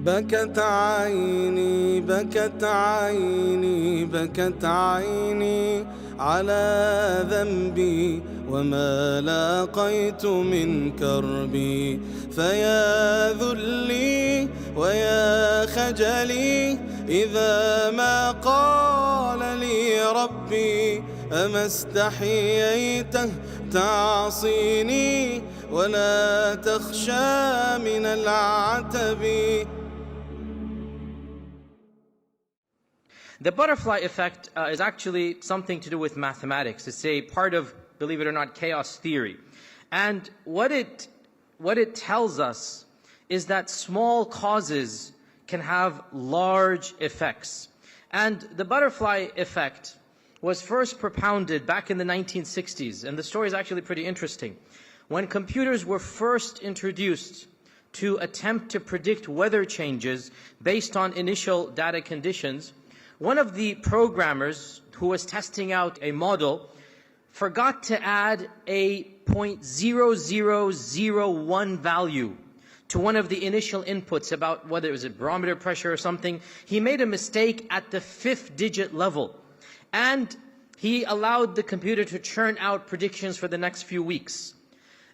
بكت عيني بكت عيني بكت عيني على ذنبي وما لاقيت من كربي، فيا ذلي ويا خجلي إذا ما قال لي ربي أما استحييت تعصيني ولا تخشى من العتب. The butterfly effect is actually something to do with mathematics. It's a part of, believe it or not, chaos theory. And what it tells us is that small causes can have large effects. And the butterfly effect was first propounded back in the 1960s. And the story is actually pretty interesting. When computers were first introduced to attempt to predict weather changes based on initial data conditions, one of the programmers who was testing out a model forgot to add a 0.0001 value to one of the initial inputs about whether it was a barometer pressure or something. He made a mistake at the 5th digit level, and he allowed the computer to churn out predictions for the next few weeks.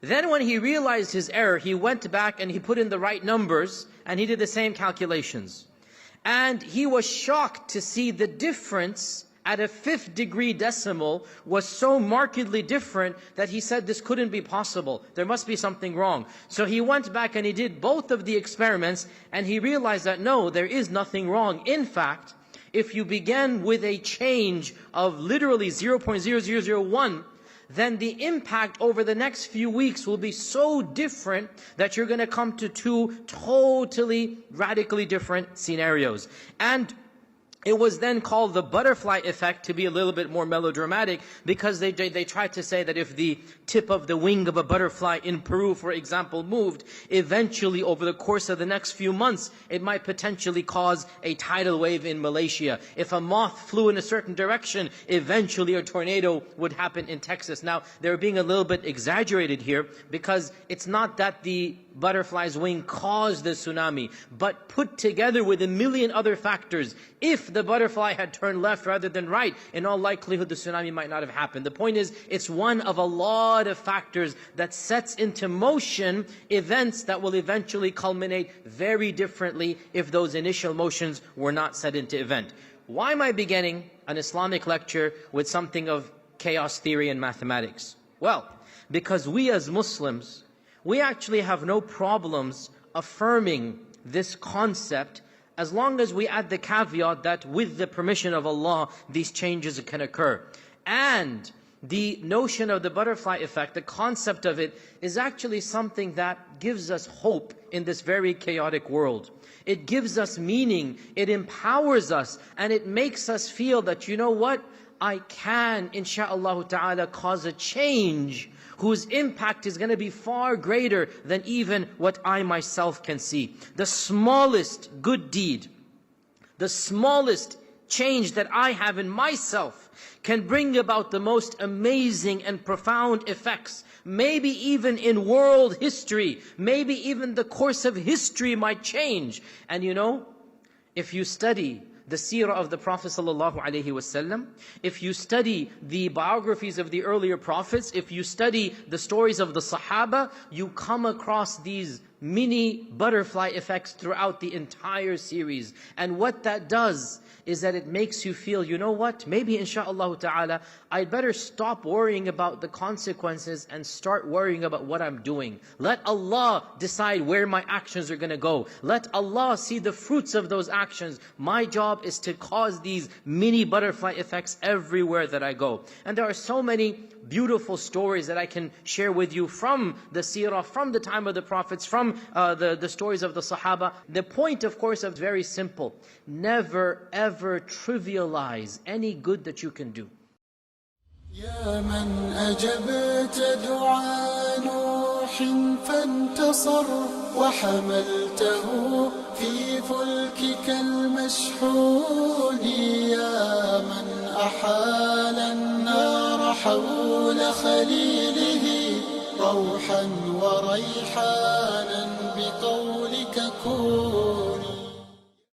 Then when he realized his error, he went back and he put in the right numbers and he did the same calculations. And he was shocked to see the difference at a 5th degree decimal was so markedly different that he said this couldn't be possible. There must be something wrong. So he went back and he did both of the experiments, and he realized that no, there is nothing wrong. In fact, if you begin with a change of literally 0.0001, then the impact over the next few weeks will be so different that you're going to come to two totally, radically different scenarios. And it was then called the butterfly effect, to be a little bit more melodramatic, because they tried to say that if the tip of the wing of a butterfly in Peru, for example, moved, eventually over the course of the next few months, it might potentially cause a tidal wave in Malaysia. If a moth flew in a certain direction, eventually a tornado would happen in Texas. Now, they're being a little bit exaggerated here, because it's not that the butterfly's wing caused the tsunami, but put together with a million other factors, if the butterfly had turned left rather than right, in all likelihood the tsunami might not have happened. The point is, it's one of a lot of factors that sets into motion events that will eventually culminate very differently if those initial motions were not set into event. Why am I beginning an Islamic lecture with something of chaos theory and mathematics? Well, because we as Muslims, we actually have no problems affirming this concept as long as we add the caveat that with the permission of Allah, these changes can occur. And the notion of the butterfly effect, the concept of it, is actually something that gives us hope in this very chaotic world. It gives us meaning, it empowers us, and it makes us feel that, you know what, I can, insha'Allah ta'ala, cause a change whose impact is going to be far greater than even what I myself can see. The smallest good deed, the smallest change that I have in myself can bring about the most amazing and profound effects. Maybe even in world history, maybe even the course of history might change. And you know, if you study the seerah of the Prophet ﷺ, if you study the biographies of the earlier prophets, if you study the stories of the Sahaba, you come across these mini butterfly effects throughout the entire series. And what that does is that it makes you feel, you know what, maybe insha'Allah ta'ala, I'd better stop worrying about the consequences and start worrying about what I'm doing. Let Allah decide where my actions are going to go. Let Allah see the fruits of those actions. My job is to cause these mini butterfly effects everywhere that I go. And there are so many beautiful stories that I can share with you from the seerah, from the time of the prophets, from the stories of the Sahaba. The point, of course, is very simple. Never ever trivialize any good that you can do. يا من أجبت دعاء نوح فانتصر وحملته في فلكك المشحون يا من أحال النار حول خليله روحا وريحانا